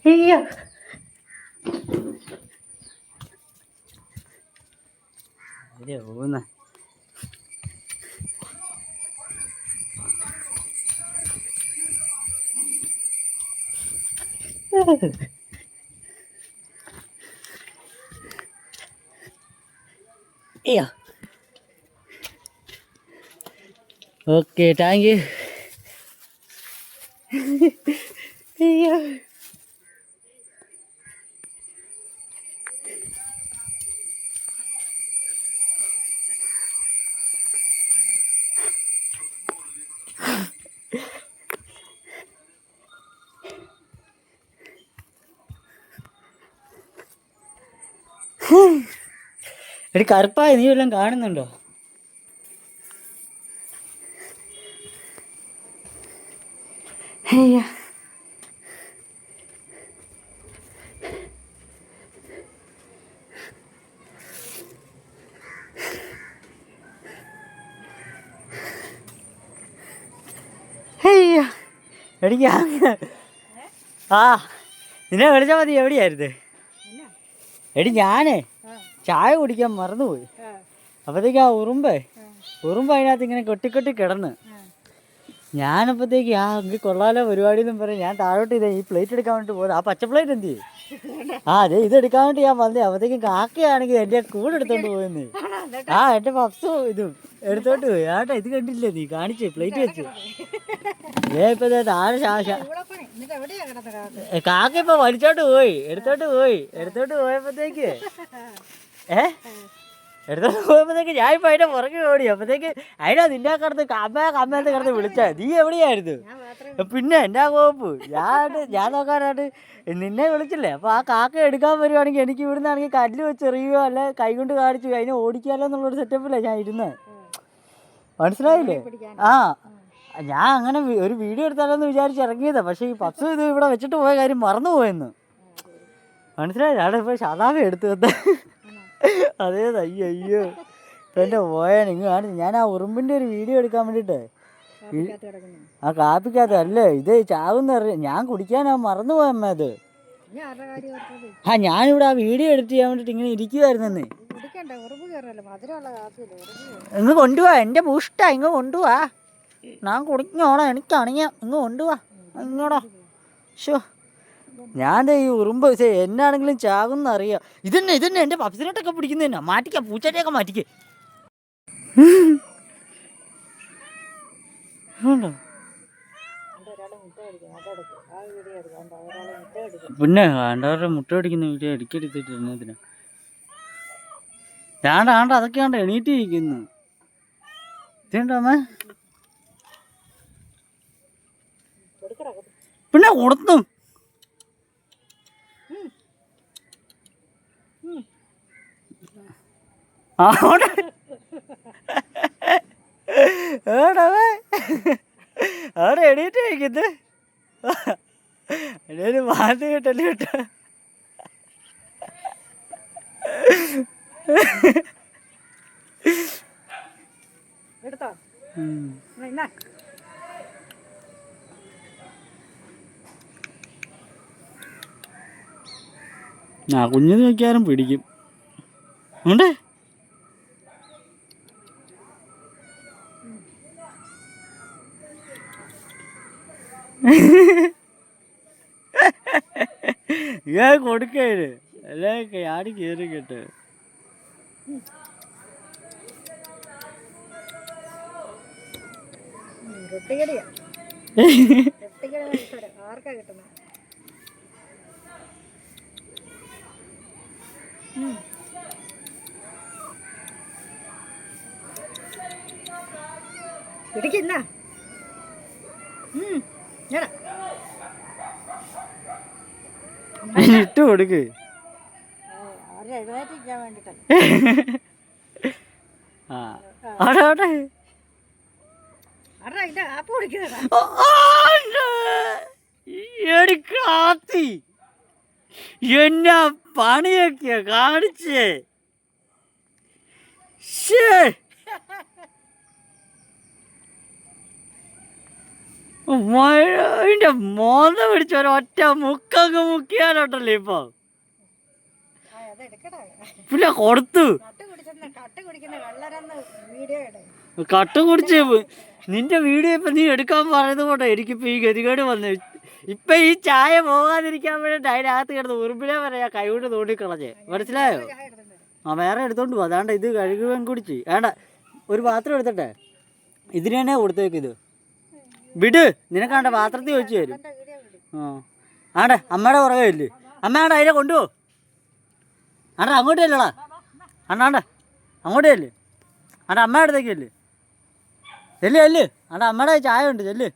അയ്യോ പോകുന്ന അയ്യോ ഓക്കെ താങ്ക് യു. അയ്യോ എടി കറുപ്പായ നീ വല്ലതും കാണുന്നുണ്ടോ? അയ്യോ അയ്യോ എടിക്ക് ആ നിന്നെ വിളിച്ചാൽ മതി. എവിടെയായിരുന്നു? എടി ഞാനേ ചായ കുടിക്കാൻ മറന്നുപോയി. അപ്പോഴത്തേക്ക് ആ ഉറുമ്പ് അതിനകത്ത് ഇങ്ങനെ കൊട്ടിക്കൊട്ടി കിടന്ന്. ഞാനപ്പോഴത്തേക്ക് എങ്കിൽ കൊള്ളാലോ പരിപാടി എന്നും പറയും ഞാൻ താഴോട്ട് ഇതേ ഈ പ്ലേറ്റ് എടുക്കാൻ വേണ്ടി പോകുന്നത്. ആ പച്ച പ്ലേറ്റ് എന്ത് ചെയ്യും? അതെ ഇത് എടുക്കാൻ വേണ്ടി ഞാൻ വന്നേ. അപ്പോഴത്തേക്കും കാക്കയാണെങ്കിൽ എൻ്റെ കൂടെ എടുത്തോണ്ട് പോയെന്ന്. എൻ്റെ പപ്സും ഇതും എടുത്തോണ്ട് പോയി. ഇത് കണ്ടില്ലേ നീ കാണിച്ചേ പ്ലേറ്റ് വെച്ച്. ഇപ്പോ താഴെ കാക്ക ഇപ്പൊ വലിച്ചോട്ട് പോയി എടുത്തോട്ട് പോയപ്പോഴത്തേക്ക് എടുത്തോട്ട് പോയപ്പോഴത്തേക്ക് ഞാൻ ഇപ്പൊ അതിന്റെ പുറകെ ഓടി. അപ്പോഴത്തേക്ക് അതിനാ നിന്നെ കിടന്ന് കമ്മേന്ന് കിടന്ന് വിളിച്ചാ. നീ എവിടെയായിരുന്നു? പിന്നെ എന്നാ കോപ്പ് ഞാൻ നോക്കാനായിട്ട് നിന്നെ വിളിച്ചില്ലേ. അപ്പൊ ആ കാക്ക എടുക്കാൻ വരുവാണെങ്കിൽ എനിക്ക് ഇവിടുന്നാണെങ്കിൽ കല്ല് വെച്ച് എറിയുകയോ അല്ലെ കൈകൊണ്ട് കാണിച്ചു അതിനെ ഓടിക്കാലോ എന്നുള്ളൊരു സെറ്റപ്പില്ല ഞാൻ ഇരുന്ന്. മനസ്സിലായില്ലേ? ഞാൻ അങ്ങനെ ഒരു വീഡിയോ എടുത്താലോന്ന് വിചാരിച്ച് ഇറങ്ങിയതാ. പക്ഷെ ഈ പപ്സ് ഇത് ഇവിടെ വെച്ചിട്ട് പോയ കാര്യം മറന്നു പോയെന്ന്. മനസ്സിലായില്ല? അവിടെ ഇപ്പൊ ശതാബ എടുത്തു വന്ന അതേ അയ്യോ ഇപ്പൊ എന്റെ പോയാൻ ഇങ്ങ് കാണിച്ചു. ഞാൻ ആ ഉറുമ്പിന്റെ ഒരു വീഡിയോ എടുക്കാൻ വേണ്ടിട്ടേ ആ കാപ്പിക്കകത്ത് അല്ലേ ഇത് ചാവുന്ന ഞാൻ കുടിക്കാനാ മറന്നു പോയമ്മ അത്. ഞാനിവിടെ ആ വീഡിയോ എഡിറ്റ് ചെയ്യാൻ വേണ്ടിട്ട് ഇങ്ങനെ ഇരിക്കുവായിരുന്നെന്ന്. ഇങ്ങ് കൊണ്ടുപോവാ എന്റെ ബൂഷ്ടാ. ഇങ്ങ് കൊണ്ടുപോവാ ഞാൻ കുടിക്കോളാം. എനിക്കണിയാം. ഇങ്ങ് കൊണ്ടുപോവാ ഇങ്ങോടാ. ഷോ ഞാൻ ഈ ഉറുമ്പ് എന്നാണെങ്കിലും ചാകുന്ന അറിയാം. ഇതന്നെ എന്റെ പപ്സിനോട്ടൊക്കെ പിടിക്കുന്നതന്നെ. മാറ്റിക്കാം പൂച്ചേനെയൊക്കെ മാറ്റിക്കേ. പിന്നെ വേണ്ടവരുടെ മുട്ട അടിക്കുന്ന വീഡിയോ ഇടയ്ക്കെടുത്തിട്ട് അതൊക്കെയാണ്ട് എണീറ്റിരിക്കുന്നു. ഇതുണ്ടോമ്മ പിന്നെ കൊടുത്തും അവിടെ എണീറ്റ് കഴിക്കുന്നത് ഒരു മാറ്റി കിട്ടല്ലേ കിട്ട. കുഞ്ഞിന് നോക്കിയാലും പിടിക്കും. ഉണ്ടേ ഞാൻ കൊടുക്കേര് അല്ലേ ആടി കയറി കേട്ട്. പിടിക്കുന്ന ഇട്ട് കൊടുക്ക്. എഴുന്നേറ്റിരിക്കാൻ വേണ്ടിട്ടല്ലേ. എന്നാ പണിയൊക്കെയാ കാണിച്ചേ. അതിന്റെ മോന്ത പിടിച്ച ഒരൊറ്റ മുക്കങ്ങ് മുക്കിയാലോട്ടല്ലേ ഇപ്പൊ പിന്നെ കൊടുത്തു കട്ട് കുടിച്ച് നിന്റെ വീഡിയോ ഇപ്പൊ നീ എടുക്കാൻ പറയുന്നത് കൊണ്ടാ എനിക്കിപ്പോ ഈ ഗതികേട് വന്നു. ഇപ്പൊ ഈ ചായ പോകാതിരിക്കാൻ വേണ്ടിട്ട് അതിനകത്ത് കിടന്ന് ഉറുമ്പിനെ വരെ ഞാൻ കൈകൊണ്ട് തോണ്ടിക്കളഞ്ഞേ, മനസ്സിലായോ? ആ വേറെ എടുത്തോണ്ട് പോ. അതാണ്ട് ഇത് കഴുകുവാൻ കുടിച്ച് വേണ്ട. ഒരു പാത്രം എടുത്തട്ടെ, ഇതിന് തന്നെ കൊടുത്തേക്ക്. ഇത് വിട്, നിനക്കാണ്ട പാത്രത്തിൽ വെച്ച് തരും. ആണ്ടെ അമ്മയുടെ പുറകെ ഇല്ലേ? അമ്മയാണ്ട അതിനെ കൊണ്ടുപോ. ആണ്ട അങ്ങോട്ടേ അല്ലടാ, ആണ്ടാ അങ്ങോട്ടേ അല്ലേ? ആണ്ട അമ്മയുടെ അടുത്തേക്കല്ലേ? ചെല്ല് ചെല്ല്, ആണ്ട അമ്മയുടെ ചായ ഉണ്ട്, ചെല്ല്.